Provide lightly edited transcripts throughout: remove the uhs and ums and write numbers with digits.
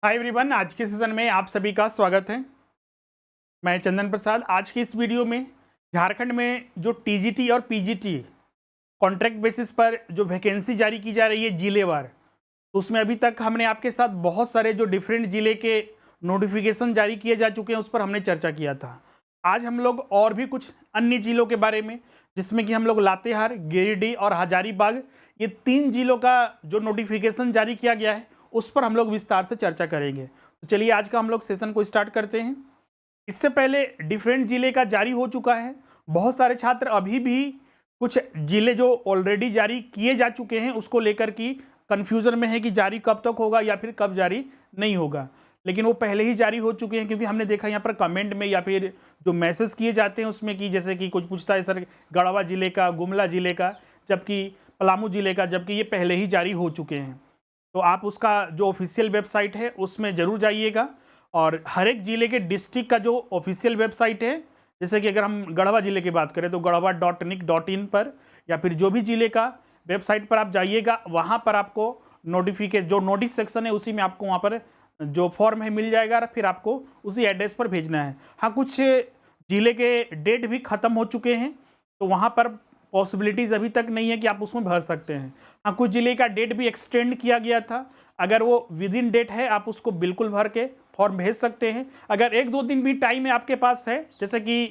Hi everyone, आज के session में आप सभी का स्वागत है। मैं चंदन प्रसाद। आज की इस वीडियो में झारखंड में जो टीजीटी और पीजीटी कॉन्ट्रैक्ट बेसिस पर जो वैकेंसी जारी की जा रही है जिलेवार, तो उसमें अभी तक हमने आपके साथ बहुत सारे जो डिफरेंट जिले के नोटिफिकेशन जारी किए जा चुके हैं उस पर हमने चर्चा किया था। आज हम लोग और भी कुछ अन्य जिलों के बारे में, जिसमें कि हम लोग लातेहार, गिरिडीह और हजारीबाग, ये 3 जिलों का जो नोटिफिकेशन जारी किया गया है उस पर हम लोग विस्तार से चर्चा करेंगे। तो चलिए आज का हम लोग सेशन को स्टार्ट करते हैं। इससे पहले डिफरेंट जिले का जारी हो चुका है। बहुत सारे छात्र अभी भी कुछ जिले जो ऑलरेडी जारी किए जा चुके हैं उसको लेकर की कन्फ्यूजन में है कि जारी कब तक होगा या फिर कब जारी नहीं होगा, लेकिन वो पहले ही जारी हो चुके हैं। क्योंकि हमने देखा यहाँ पर कमेंट में या फिर जो मैसेज किए जाते हैं उसमें कि जैसे कि कुछ पूछता है सर गढ़वा जिले का, गुमला जिले का, जबकि पलामू जिले का, जबकि ये पहले ही जारी हो चुके हैं। तो आप उसका जो ऑफिशियल वेबसाइट है उसमें ज़रूर जाइएगा। और हर एक ज़िले के डिस्ट्रिक्ट का जो ऑफिशियल वेबसाइट है, जैसे कि अगर हम गढ़वा ज़िले की बात करें तो गढ़वा.nic.in पर, या फिर जो भी ज़िले का वेबसाइट पर आप जाइएगा, वहाँ पर आपको जो नोटिस सेक्शन है उसी में आपको वहाँ पर जो फॉर्म है मिल जाएगा, और फिर आपको उसी एड्रेस पर भेजना है। हाँ, कुछ ज़िले के डेट भी ख़त्म हो चुके हैं तो वहाँ पर पॉसिबिलिटीज़ अभी तक नहीं है कि आप उसमें भर सकते हैं। हाँ, कुछ ज़िले का डेट भी एक्सटेंड किया गया था। अगर वो विद इन डेट है आप उसको बिल्कुल भर के फॉर्म भेज सकते हैं। अगर 1-2 दिन भी टाइम है आपके पास है, जैसे कि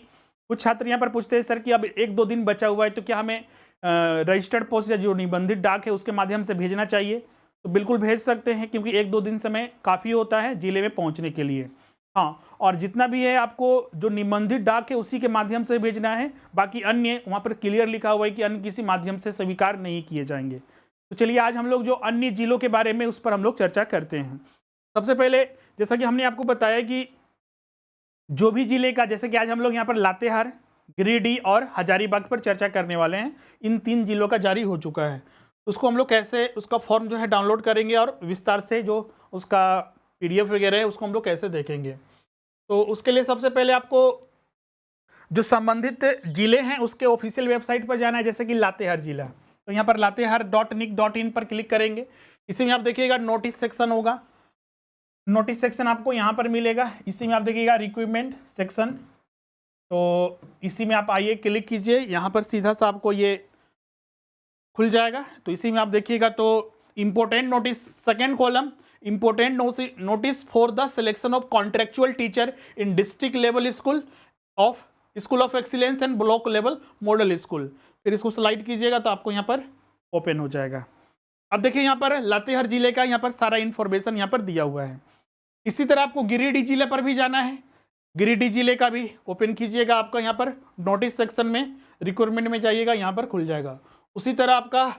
कुछ छात्र यहाँ पर पूछते हैं सर कि अब 1-2 दिन बचा हुआ है तो क्या हमें रजिस्टर्ड पोस्ट या जो निबंधित डाक है उसके माध्यम से भेजना चाहिए, तो बिल्कुल भेज सकते हैं, क्योंकि 1-2 दिन समय काफ़ी होता है ज़िले में पहुँचने के लिए। हाँ, और जितना भी है आपको जो निबंधित डाक है उसी के माध्यम से भेजना है। बाकी अन्य वहाँ पर क्लियर लिखा हुआ है कि अन्य किसी माध्यम से स्वीकार नहीं किए जाएंगे। तो चलिए आज हम लोग जो अन्य जिलों के बारे में उस पर हम लोग चर्चा करते हैं। सबसे पहले जैसा कि हमने आपको बताया कि जो भी जिले का, जैसे कि आज हम लोग यहाँ पर लातेहार, गिरिडीह और हजारीबाग पर चर्चा करने वाले हैं। इन 3 जिलों का जारी हो चुका है। उसको हम लोग कैसे उसका फॉर्म जो है डाउनलोड करेंगे और विस्तार से जो उसका PDF वगैरह है उसको हम लोग कैसे देखेंगे। तो उसके लिए सबसे पहले आपको जो संबंधित जिले हैं उसके ऑफिशियल वेबसाइट पर जाना है, जैसे कि लातेहार जिला। तो यहाँ पर लातेहार.nic.in पर क्लिक करेंगे। इसी में आप देखिएगा नोटिस सेक्शन होगा। नोटिस सेक्शन आपको यहाँ पर मिलेगा। इसी में आप देखिएगा रिक्रूटमेंट सेक्शन, तो इसी में आप आइए, क्लिक कीजिए, यहाँ पर सीधा सा आपको ये खुल जाएगा। तो इसी में आप देखिएगा तो important notice, second column, important notice for the selection of contractual teacher in district level school of excellence and block level model school. फिर इसको स्लाइड कीजिएगा तो आपको यहाँ पर ओपन हो जाएगा। अब देखिए यहाँ पर लातेहार जिले का यहाँ पर सारा इन्फॉर्मेशन यहाँ पर दिया हुआ है। इसी तरह आपको गिरिडीह जिले पर भी जाना है। गिरिडीह जिले का भी ओपन कीजिएगा, आपका यहाँ पर नोटिस सेक्शन में रिक्वायरमेंट में जाइएगा, यहाँ पर खुल जाएगा। उसी तरह आपका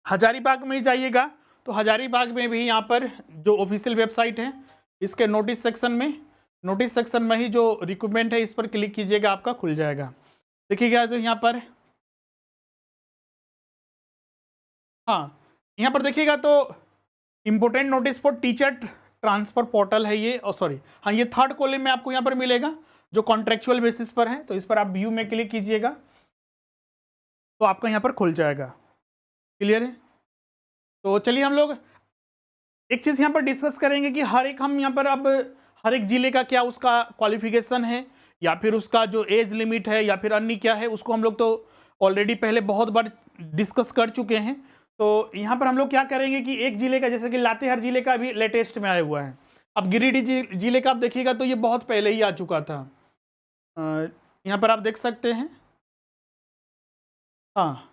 हजारीबाग में जाइएगा तो हजारीबाग में भी यहाँ पर जो ऑफिशियल वेबसाइट है इसके नोटिस सेक्शन में ही जो रिक्रूटमेंट है इस पर क्लिक कीजिएगा, आपका खुल जाएगा। देखिएगा तो यहाँ पर, हाँ, यहाँ पर देखिएगा तो important notice for teacher transfer portal है ये, और सॉरी, हाँ, ये थर्ड कॉलम में आपको यहाँ पर मिलेगा जो कॉन्ट्रेक्चुअल बेसिस पर है। तो इस पर आप व्यू में क्लिक कीजिएगा तो आपका यहाँ पर खुल जाएगा। क्लियर है? तो चलिए हम लोग एक चीज़ यहाँ पर डिस्कस करेंगे कि हम यहाँ पर अब हर एक ज़िले का क्या उसका क्वालिफिकेशन है, या फिर उसका जो एज लिमिट है, या फिर अन्य क्या है, उसको हम लोग तो ऑलरेडी पहले बहुत बार डिस्कस कर चुके हैं। तो यहाँ पर हम लोग क्या करेंगे कि एक ज़िले का, जैसे कि लातेहार ज़िले का अभी लेटेस्ट में आया हुआ है। अब गिरिडीह ज़िले का आप देखिएगा तो ये बहुत पहले ही आ चुका था। यहाँ पर आप देख सकते हैं, हाँ,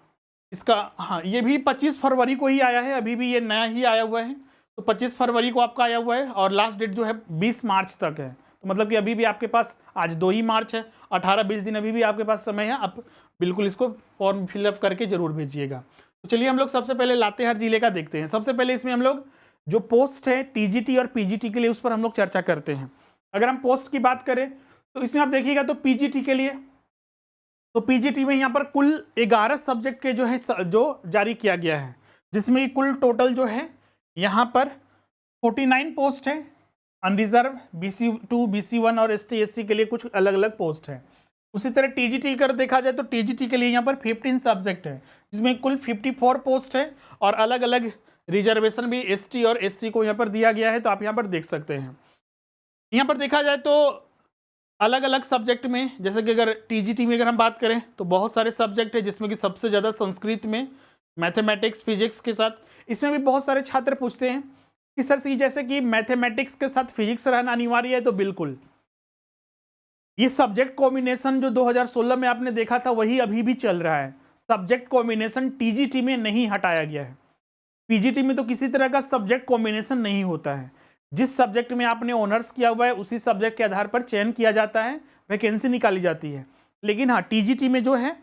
इसका, हाँ, ये भी 25 फरवरी को ही आया है, अभी भी ये नया ही आया हुआ है। तो 25 फरवरी को आपका आया हुआ है और लास्ट डेट जो है 20 मार्च तक है। तो मतलब कि अभी भी आपके पास, आज 2 ही मार्च है, 18-20 दिन अभी भी आपके पास समय है। आप बिल्कुल इसको फॉर्म फिलअप करके जरूर भेजिएगा। तो चलिए हम लोग सबसे पहले लातेहार जिले का देखते हैं। सबसे पहले इसमें हम लोग जो पोस्ट है टीजीटी और पीजीटी के लिए उस पर हम लोग चर्चा करते हैं। अगर हम पोस्ट की बात करें तो इसमें आप देखिएगा तो पीजीटी के लिए, तो पीजीटी में यहाँ पर कुल 11 सब्जेक्ट के जो है जो जारी किया गया है, जिसमें कुल टोटल जो है यहाँ पर 49 पोस्ट है। अनरिजर्व, BC2, BC1 और ST/SC के लिए कुछ अलग अलग पोस्ट है। उसी तरह टीजीटी कर देखा जाए तो टीजीटी के लिए यहाँ पर 15 सब्जेक्ट है, जिसमें कुल 54 पोस्ट है, और अलग अलग रिजर्वेशन भी एसटी और एससी को यहाँ पर दिया गया है, तो आप यहाँ पर देख सकते हैं। यहाँ पर देखा जाए तो अलग अलग सब्जेक्ट में, जैसे कि अगर टीजीटी में अगर हम बात करें तो बहुत सारे सब्जेक्ट है, जिसमें कि सबसे ज़्यादा संस्कृत में, मैथमेटिक्स, फिजिक्स के साथ, इसमें भी बहुत सारे छात्र पूछते हैं कि सर सी जैसे कि मैथमेटिक्स के साथ फिजिक्स रहना अनिवार्य है, तो बिल्कुल ये सब्जेक्ट कॉम्बिनेशन जो 2016 में आपने देखा था वही अभी भी चल रहा है। सब्जेक्ट कॉम्बिनेशन टीजीटी में नहीं हटाया गया है। पीजीटी में तो किसी तरह का सब्जेक्ट कॉम्बिनेशन नहीं होता है। जिस सब्जेक्ट में आपने ऑनर्स किया हुआ है उसी सब्जेक्ट के आधार पर चयन किया जाता है, वैकेंसी निकाली जाती है। लेकिन हाँ, टीजीटी में जो है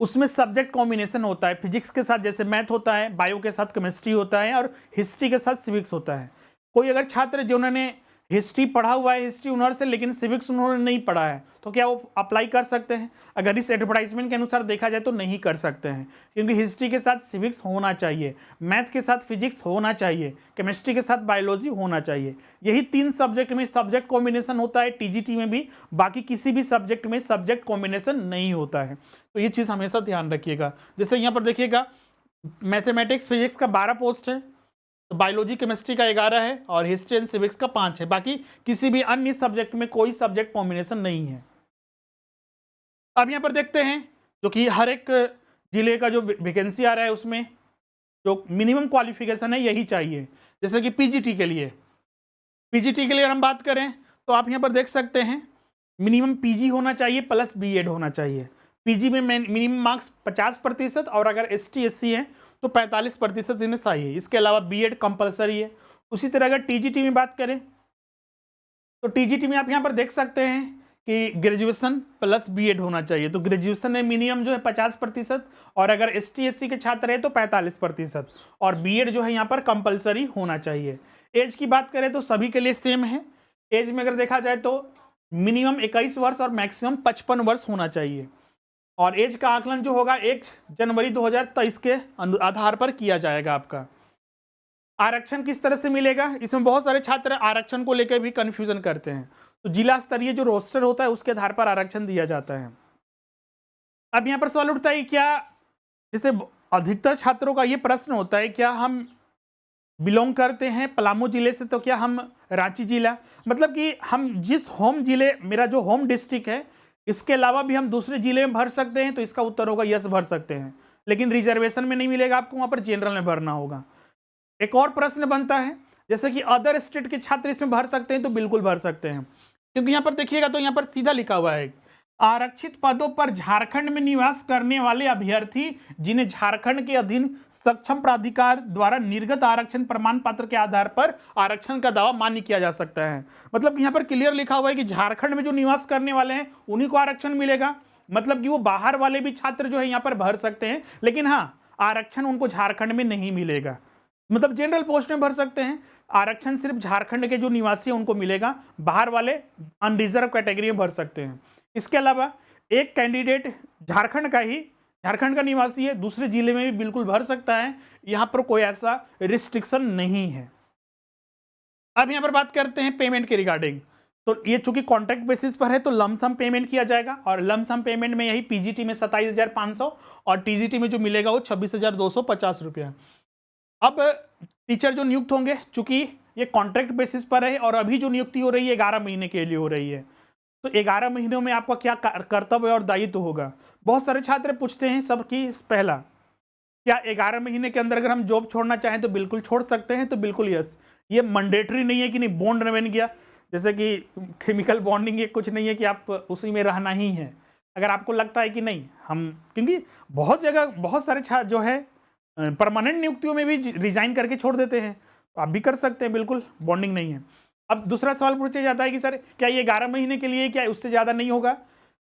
उसमें सब्जेक्ट कॉम्बिनेशन होता है। फिजिक्स के साथ जैसे मैथ होता है, बायो के साथ केमिस्ट्री होता है और हिस्ट्री के साथ सिविक्स होता है। कोई अगर छात्र जिन्होंने हिस्ट्री पढ़ा हुआ है, हिस्ट्री ऑनर्स से, लेकिन सिविक्स उन्होंने नहीं पढ़ा है, तो क्या वो अप्लाई कर सकते हैं? अगर इस एडवर्टाइजमेंट के अनुसार देखा जाए तो नहीं कर सकते हैं, क्योंकि हिस्ट्री के साथ सिविक्स होना चाहिए, मैथ के साथ फिजिक्स होना चाहिए, केमिस्ट्री के साथ बायोलॉजी होना चाहिए। यही 3 सब्जेक्ट में सब्जेक्ट कॉम्बिनेशन होता है टीजीटी में भी, बाकी किसी भी सब्जेक्ट में सब्जेक्ट कॉम्बिनेशन नहीं होता है। तो ये चीज़ हमेशा ध्यान रखिएगा। जैसे यहाँ पर देखिएगा, मैथमेटिक्स फिजिक्स का 12 पोस्ट है, तो बायोलॉजी केमिस्ट्री का 11 है और हिस्ट्री एंड सिविक्स का 5 है। बाकी किसी भी अन्य सब्जेक्ट में कोई सब्जेक्ट कॉम्बिनेशन नहीं है। अब यहाँ पर देखते हैं, जो कि हर एक जिले का जो वैकेंसी आ रहा है उसमें जो मिनिमम क्वालिफिकेशन है यही चाहिए। जैसे कि पीजीटी के लिए हम बात करें तो आप यहाँ पर देख सकते हैं, मिनिमम पीजी होना चाहिए प्लस बीएड होना चाहिए। पीजी में मिनिमम मार्क्स 50% और अगर एसटी एससी है तो 45% इन्हें चाहिए। इसके अलावा बीएड कंपलसरी है। उसी तरह अगर टीजीटी में बात करें तो टीजीटी में आप यहाँ पर देख सकते हैं कि ग्रेजुएशन प्लस बीएड होना चाहिए। तो ग्रेजुएशन में मिनिमम जो है 50% और अगर एसटी एससी के छात्र है तो 45% और बीएड जो है यहाँ पर कंपलसरी होना चाहिए। एज की बात करें तो सभी के लिए सेम है। एज में अगर देखा जाए तो मिनिमम 21 वर्ष और मैक्सिमम 55 वर्ष होना चाहिए। और एज का आकलन जो होगा 1 जनवरी 2023 के आधार पर किया जाएगा। आपका आरक्षण किस तरह से मिलेगा, इसमें बहुत सारे छात्र आरक्षण को लेकर भी कंफ्यूजन करते हैं। तो जिला स्तरीय जो रोस्टर होता है उसके आधार पर आरक्षण दिया जाता है। अब यहाँ पर सवाल उठता है, क्या जैसे अधिकतर छात्रों का ये प्रश्न होता है, क्या हम बिलोंग करते हैं पलामू जिले से, तो क्या हम रांची जिला, मतलब कि हम जिस होम जिले, मेरा जो होम डिस्ट्रिक्ट है, इसके अलावा भी हम दूसरे जिले में भर सकते हैं? तो इसका उत्तर होगा यस, भर सकते हैं, लेकिन रिजर्वेशन में नहीं मिलेगा आपको, वहां पर जनरल में भरना होगा। एक और प्रश्न बनता है, जैसे कि अदर स्टेट के छात्र इसमें भर सकते हैं? तो बिल्कुल भर सकते हैं, क्योंकि यहाँ पर देखिएगा तो यहाँ पर सीधा लिखा हुआ है, आरक्षित पदों पर झारखंड में निवास करने वाले अभ्यर्थी जिन्हें झारखंड के अधीन सक्षम प्राधिकार द्वारा निर्गत आरक्षण प्रमाण पत्र के आधार पर आरक्षण का दावा मान्य किया जा सकता है। मतलब यहाँ पर क्लियर लिखा हुआ है कि झारखंड में जो निवास करने वाले हैं उन्हीं को आरक्षण मिलेगा। मतलब कि वो बाहर वाले भी छात्र जो है यहाँ पर भर सकते हैं, लेकिन हाँ, आरक्षण उनको झारखंड में नहीं मिलेगा। मतलब जनरल पोस्ट में भर सकते हैं, आरक्षण सिर्फ झारखंड के जो निवासी हैं उनको मिलेगा, बाहर वाले अनरिजर्व कैटेगरी में भर सकते हैं। इसके अलावा एक कैंडिडेट झारखंड का निवासी है, दूसरे जिले में भी बिल्कुल भर सकता है, यहां पर कोई ऐसा रिस्ट्रिक्शन नहीं है। अब यहां पर बात करते हैं पेमेंट के रिगार्डिंग। तो ये चूंकि कॉन्ट्रैक्ट बेसिस पर है तो लमसम पेमेंट किया जाएगा, और लमसम पेमेंट में यही पीजीटी में 27,500 और टीजीटी में जो मिलेगा वो 26,250 रुपया। अब टीचर जो नियुक्त होंगे, चूंकि ये कॉन्ट्रैक्ट बेसिस पर है और अभी जो नियुक्ति हो रही है 11 महीने के लिए हो रही है, तो 11 महीनों में आपका क्या कर्तव्य और दायित्व होगा? बहुत सारे छात्र पूछते हैं सबकी, पहला, क्या 11 महीने के अंदर अगर हम जॉब छोड़ना चाहें तो बिल्कुल छोड़ सकते हैं? तो बिल्कुल यस, ये मैंडेटरी नहीं है कि नहीं बॉन्ड बन गया, जैसे कि केमिकल बॉन्डिंग, ये कुछ नहीं है कि आप उसी में रहना ही है। अगर आपको लगता है कि नहीं हम, क्योंकि बहुत जगह बहुत सारे छात्र जो है परमानेंट नियुक्तियों में भी रिजाइन करके छोड़ देते हैं, तो आप भी कर सकते हैं, बिल्कुल बॉन्डिंग नहीं है। अब दूसरा सवाल पूछा जाता है कि सर क्या ये 11 महीने के लिए, क्या उससे ज़्यादा नहीं होगा?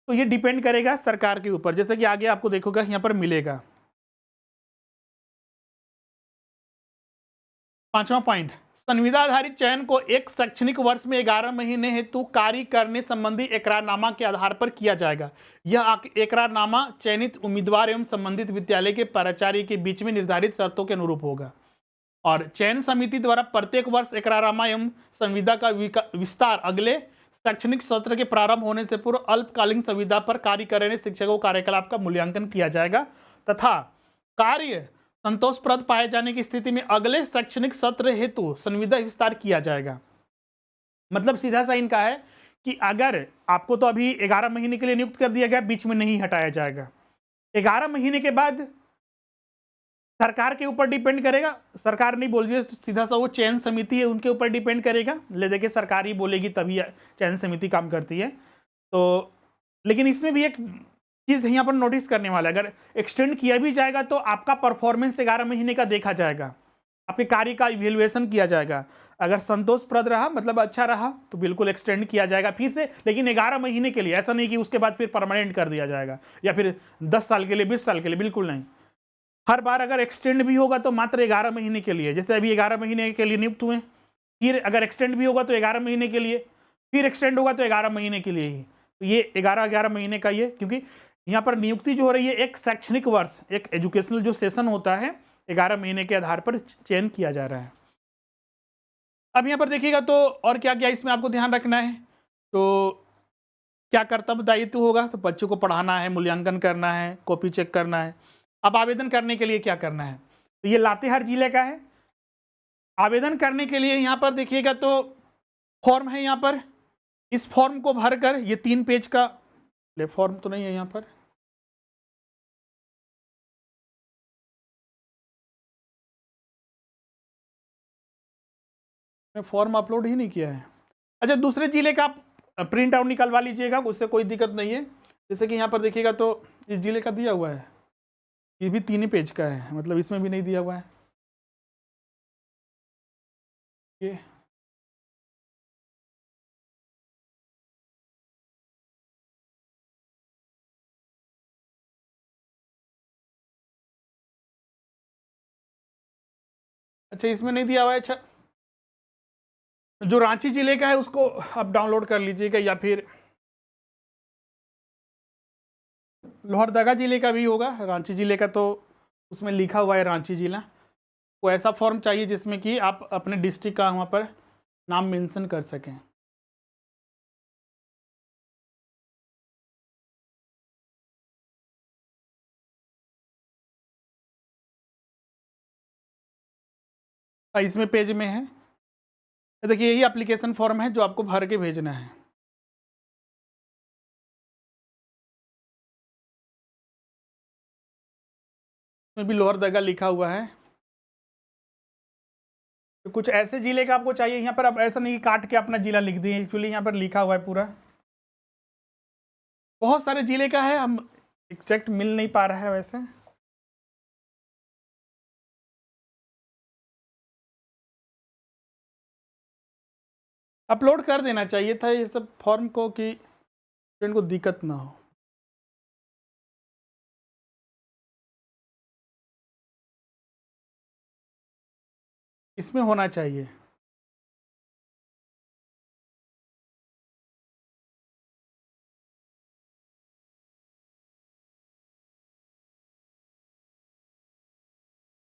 तो ये डिपेंड करेगा सरकार के ऊपर, जैसे कि आगे आपको देखोगा यहाँ पर मिलेगा। 5वां पॉइंट, संविदा आधारित चयन को एक शैक्षणिक वर्ष में 11 महीने हेतु कार्य करने संबंधी एकरारनामा के आधार पर किया जाएगा। यह एकरारनामा चयनित उम्मीदवार एवं संबंधित विद्यालय के प्राचार्य के बीच में निर्धारित शर्तों के अनुरूप होगा, और चयन समिति द्वारा प्रत्येक वर्ष एकरारनामा एवं संविदा का विस्तार अगले शैक्षणिक सत्र के प्रारंभ होने से पूर्व अल्पकालीन संविदा पर कार्य कर रहे शिक्षकों कार्यकलाप का मूल्यांकन किया जाएगा तथा कार्य संतोषप्रद पाए जाने की स्थिति में अगले शैक्षणिक सत्र हेतु संविदा विस्तार किया जाएगा। मतलब सीधा सा इनका है कि अगर आपको तो अभी 11 महीने के लिए नियुक्त कर दिया गया, बीच में नहीं हटाया जाएगा। 11 महीने के बाद सरकार के ऊपर डिपेंड करेगा, सरकार नहीं बोल रही, सीधा सा वो चयन समिति है उनके ऊपर डिपेंड करेगा। ले देखिए सरकार ही बोलेगी तभी चयन समिति काम करती है। तो लेकिन इसमें भी एक चीज़ यहाँ पर नोटिस करने वाला है, अगर एक्सटेंड किया भी जाएगा तो आपका परफॉर्मेंस 11 महीने का देखा जाएगा, आपके कार्य का इवेल्युएशन किया जाएगा। अगर संतोषप्रद रहा, मतलब अच्छा रहा, तो बिल्कुल एक्सटेंड किया जाएगा फिर से, लेकिन 11 महीने के लिए। ऐसा नहीं कि उसके बाद फिर परमानेंट कर दिया जाएगा या फिर 10 साल के लिए, 20 साल के लिए, बिल्कुल नहीं। हर बार अगर एक्सटेंड भी होगा तो मात्र 11 महीने के लिए। जैसे अभी 11 महीने के लिए नियुक्त हुए, फिर अगर एक्सटेंड भी होगा तो 11 महीने के लिए, फिर एक्सटेंड होगा तो 11 महीने के लिए ही। तो ये 11 महीने का ये, क्योंकि यहाँ पर नियुक्ति जो हो रही है एक शैक्षणिक वर्ष, एक एजुकेशनल जो सेशन होता है, 11 महीने के आधार पर चयन किया जा रहा है। अब यहाँ पर देखिएगा तो और क्या क्या इसमें आपको ध्यान रखना है। तो क्या कर्तव्य दायित्व होगा, तो बच्चों को पढ़ाना है, मूल्यांकन करना है, कॉपी चेक करना है। अब आवेदन करने के लिए क्या करना है, तो ये लातेहार जिले का है। आवेदन करने के लिए यहाँ पर देखिएगा तो फॉर्म है, यहाँ पर इस फॉर्म को भरकर, ये 3 पेज का फॉर्म तो नहीं है यहाँ पर, फॉर्म अपलोड ही नहीं किया है। अच्छा, दूसरे जिले का आप प्रिंट आउट निकलवा लीजिएगा, उससे कोई दिक्कत नहीं है। जैसे कि यहाँ पर देखिएगा तो इस जिले का दिया हुआ है, ये भी 3 ही पेज का है, मतलब इसमें भी नहीं दिया हुआ है ये। अच्छा, इसमें नहीं दिया हुआ है। अच्छा, जो रांची जिले का है उसको आप डाउनलोड कर लीजिएगा, या फिर लोहरदगा जिले का भी होगा। रांची जिले का तो उसमें लिखा हुआ है रांची जिला। को ऐसा फॉर्म चाहिए जिसमें कि आप अपने डिस्ट्रिक्ट का वहाँ पर नाम मेंशन कर सकें। इसमें पेज में है, देखिए यही एप्लीकेशन फॉर्म है जो आपको भर के भेजना है। इसमें भी लोहरदगा लिखा हुआ है। तो कुछ ऐसे जिले का आपको चाहिए यहाँ पर, अब ऐसा नहीं काट के अपना जिला लिख दिए, एक्चुअली यहाँ पर लिखा हुआ है पूरा। बहुत सारे जिले का है, हम एग्जैक्ट मिल नहीं पा रहा है वैसे। अपलोड कर देना चाहिए था ये सब फॉर्म को, कि स्टूडेंट को दिक्कत ना हो। इसमें होना चाहिए।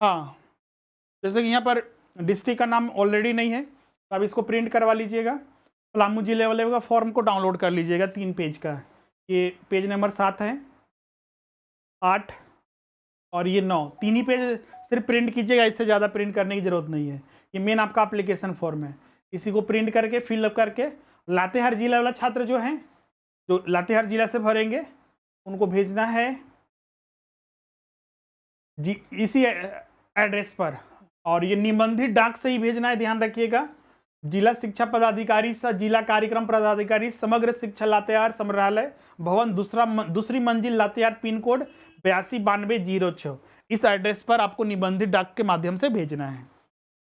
हाँ, जैसे कि यहाँ पर डिस्ट्रिक्ट का नाम ऑलरेडी नहीं है, तो आप इसको प्रिंट करवा लीजिएगा। पलामू जिले वाले का फॉर्म को डाउनलोड कर लीजिएगा, 3 पेज का। ये पेज नंबर 7 है, 8 और ये 9, 3 ही पेज सिर्फ प्रिंट कीजिएगा, इससे ज़्यादा प्रिंट करने की ज़रूरत नहीं है। ये मेन आपका एप्लीकेशन फॉर्म है, इसी को प्रिंट करके फिलअप करके लातेहार जिला वाला छात्र जो हैं, जो लातेहार जिला से भरेंगे, उनको भेजना है जी इसी एड्रेस पर। और ये निबंधित डाक से ही भेजना है, ध्यान रखिएगा। जिला शिक्षा पदाधिकारी सह जिला कार्यक्रम पदाधिकारी, समग्र शिक्षा लातेहार संग्रहालय भवन, दूसरी मंजिल लातेहार, पिन कोड 829206। इस एड्रेस पर आपको निबंधित डाक के माध्यम से भेजना है।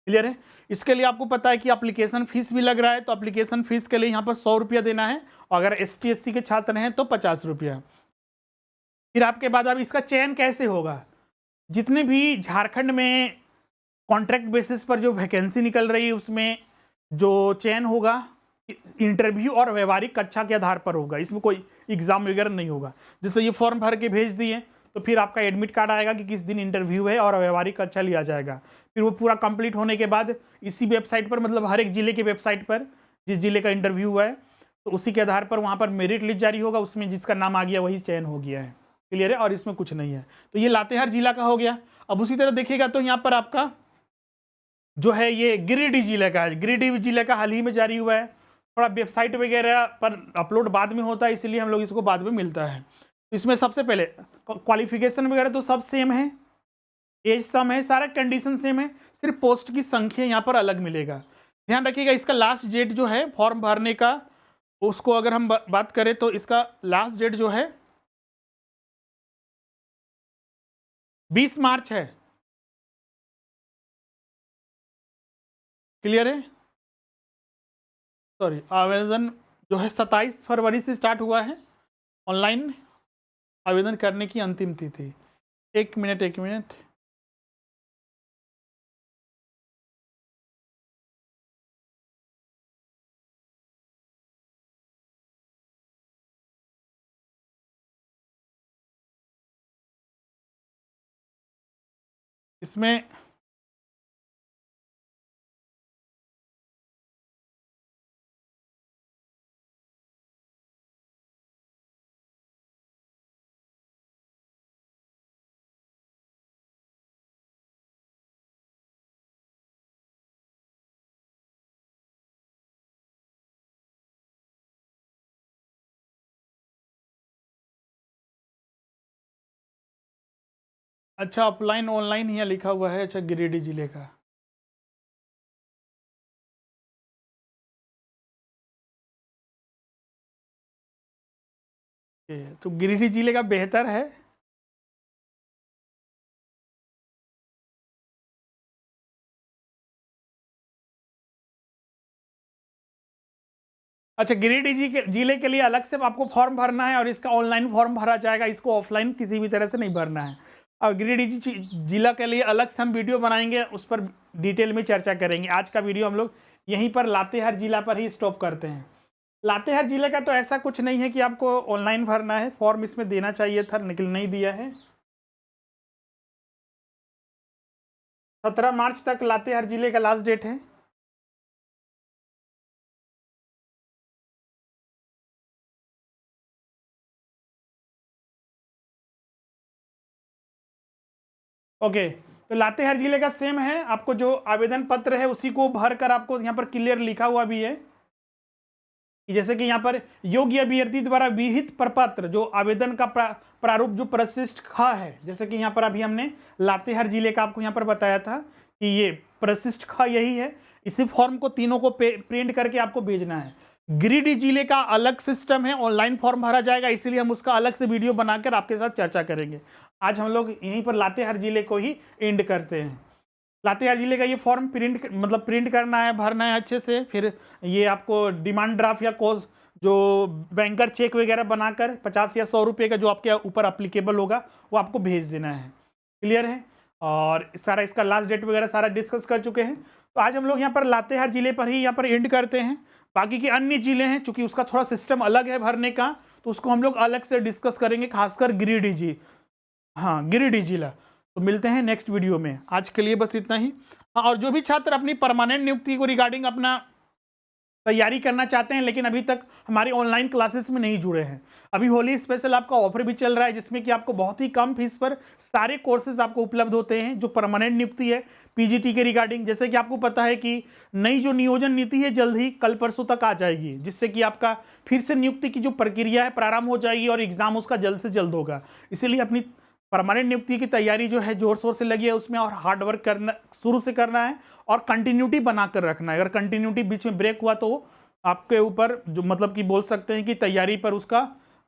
क्लियर है। इसके लिए आपको पता है कि एप्लीकेशन फीस भी लग रहा है, तो एप्लीकेशन फीस के लिए यहाँ पर 100 रुपया देना है, और अगर ST SC के छात्र हैं तो 50 रुपया। फिर आपके बाद अब इसका चयन कैसे होगा। जितने भी झारखंड में कॉन्ट्रैक्ट बेसिस पर जो वैकेंसी निकल रही है, उसमें जो चयन होगा इंटरव्यू और व्यवहारिक कक्षा के आधार पर होगा, इसमें कोई एग्जाम वगैरह नहीं होगा। जैसे ये फॉर्म भर के भेज दिए तो फिर आपका एडमिट कार्ड आएगा कि किस दिन इंटरव्यू है और व्यवहारिक कक्षा लिया जाएगा। फिर वो पूरा कंप्लीट होने के बाद इसी वेबसाइट पर, मतलब हर एक जिले के वेबसाइट पर जिस जिले का इंटरव्यू हुआ है, तो उसी के आधार पर वहाँ पर मेरिट लिस्ट जारी होगा, उसमें जिसका नाम आ गया वही चयन हो गया है। क्लियर है, और इसमें कुछ नहीं है। तो ये लातेहार जिला का हो गया। अब उसी तरह देखिएगा तो यहाँ पर आपका जो है ये गिरिडीह जिले का है, गिरिडीह जिले का हाल ही में जारी हुआ है। थोड़ा वेबसाइट वगैरह पर अपलोड बाद में होता है, इसलिए हम लोग इसको बाद में मिलता है। इसमें सबसे पहले क्वालिफिकेशन वगैरह तो सब सेम है, एज सम है, सारा कंडीशन सेम है, सिर्फ पोस्ट की संख्या यहाँ पर अलग मिलेगा। ध्यान रखिएगा इसका लास्ट डेट जो है फॉर्म भरने का, उसको अगर हम बात करें तो इसका लास्ट डेट जो है 20 मार्च है। क्लियर है? सॉरी, आवेदन जो है 27 फरवरी से स्टार्ट हुआ है। ऑनलाइन आवेदन करने की अंतिम तिथि, एक मिनट इसमें अच्छा ऑफलाइन ऑनलाइन यहाँ लिखा हुआ है। अच्छा गिरिडीह जिले का, तो गिरिडीह जिले का बेहतर है। अच्छा गिरिडीह जिले के लिए अलग से आपको फॉर्म भरना है और इसका ऑनलाइन फॉर्म भरा जाएगा, इसको ऑफलाइन किसी भी तरह से नहीं भरना है। और गिरिडीह जिला के लिए अलग से हम वीडियो बनाएंगे, उस पर डिटेल में चर्चा करेंगे। आज का वीडियो हम लोग यहीं पर लातेहार जिला पर ही स्टॉप करते हैं। लातेहार जिले का तो ऐसा कुछ नहीं है कि आपको ऑनलाइन भरना है, फॉर्म इसमें देना चाहिए था लेकिन नहीं दिया है। 17 मार्च तक लातेहार जिले का लास्ट डेट है। ओके, तो लातेहार जिले का सेम है। आपको जो आवेदन पत्र है उसी को भर कर आपको यहाँ पर क्लियर लिखा हुआ भी है कि जैसे कि यहाँ पर योग्य अभ्यर्थी द्वारा विहित प्रपत्र जो आवेदन का प्रारूप जो प्रशिष्ट ख है, जैसे कि यहाँ पर अभी हमने लातेहार जिले का आपको यहाँ पर बताया था कि ये प्रशिष्ट ख यही है। इसी फॉर्म को तीनों को प्रिंट करके आपको भेजना है। गिरिडीह जिले का अलग सिस्टम है, ऑनलाइन फॉर्म भरा जाएगा, इसीलिए हम उसका अलग से वीडियो बनाकर आपके साथ चर्चा करेंगे। आज हम लोग यहीं पर लातेहार जिले को ही एंड करते हैं। लातेहार जिले का ये फॉर्म प्रिंट करना है, भरना है अच्छे से। फिर ये आपको डिमांड ड्राफ्ट या कोर्स जो बैंकर चेक वगैरह बनाकर 50 या 100 रुपये का जो आपके ऊपर अप्लीकेबल होगा वो आपको भेज देना है। क्लियर है? और सारा इसका लास्ट डेट वगैरह सारा डिस्कस कर चुके हैं। तो आज हम लोग यहाँ पर लातेहार जिले पर ही यहाँ पर एंड करते हैं। बाकी के अन्य जिले हैं, चूंकि उसका थोड़ा सिस्टम अलग है भरने का, तो उसको हम लोग अलग से डिस्कस करेंगे, खासकर गिरिडीह जिला। तो मिलते हैं नेक्स्ट वीडियो में। आज के लिए बस इतना ही। हाँ, और जो भी छात्र अपनी परमानेंट नियुक्ति को रिगार्डिंग अपना तैयारी करना चाहते हैं लेकिन अभी तक हमारी ऑनलाइन क्लासेस में नहीं जुड़े हैं, अभी होली स्पेशल आपका ऑफर भी चल रहा है जिसमें कि आपको बहुत ही कम फीस पर सारे कोर्सेज आपको उपलब्ध होते हैं जो परमानेंट नियुक्ति है पीजीटी के रिगार्डिंग। जैसे कि आपको पता है कि नई जो नियोजन नीति है जल्द ही कल परसों तक आ जाएगी, जिससे कि आपका फिर से नियुक्ति की जो प्रक्रिया है प्रारंभ हो जाएगी और एग्जाम उसका जल्द से जल्द होगा। इसीलिए अपनी परमानेंट नियुक्ति की तैयारी जो है जोर शोर से लगी है उसमें, और हार्ड वर्क करना शुरू से करना है और कंटिन्यूटी बनाकर रखना है। अगर कंटिन्यूटी बीच में ब्रेक हुआ तो आपके ऊपर जो कि बोल सकते हैं कि तैयारी पर उसका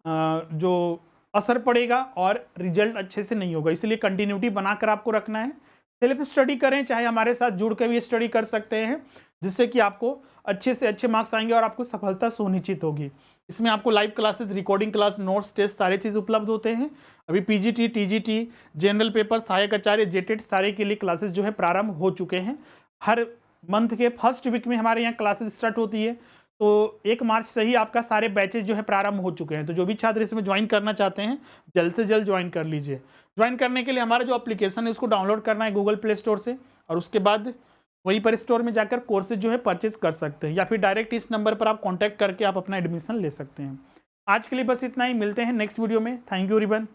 जो असर पड़ेगा और रिजल्ट अच्छे से नहीं होगा। इसलिए कंटिन्यूटी बनाकर आपको रखना है। सेल्फ स्टडी करें, चाहे हमारे साथ जुड़ कर भी स्टडी कर सकते हैं, जिससे कि आपको अच्छे से अच्छे मार्क्स आएंगे और आपको सफलता सुनिश्चित होगी। इसमें आपको live classes, recording class, notes, test सारे चीज़ उपलब्ध होते हैं। अभी पीजीटी, टीजीटी, जनरल पेपर, सहायक आचार्य, जेटेट सारे के लिए क्लासेस जो है प्रारंभ हो चुके हैं। हर मंथ के फर्स्ट वीक में हमारे यहाँ क्लासेस स्टार्ट होती है, तो 1 मार्च से ही आपका सारे बैचेज जो है प्रारंभ हो चुके हैं। तो जो भी छात्र इसमें ज्वाइन करना चाहते हैं जल्द से जल्द ज्वाइन कर लीजिए। ज्वाइन करने के लिए हमारा जो एप्लीकेशन है उसको डाउनलोड करना है गूगल प्ले स्टोर से, और उसके बाद वहीं पर स्टोर में जाकर कोर्सेज जो है परचेज कर सकते हैं, या फिर डायरेक्ट इस नंबर पर आप कॉन्टैक्ट करके आप अपना एडमिशन ले सकते हैं। आज के लिए बस इतना ही, मिलते हैं नेक्स्ट वीडियो में। Thank you ribbon.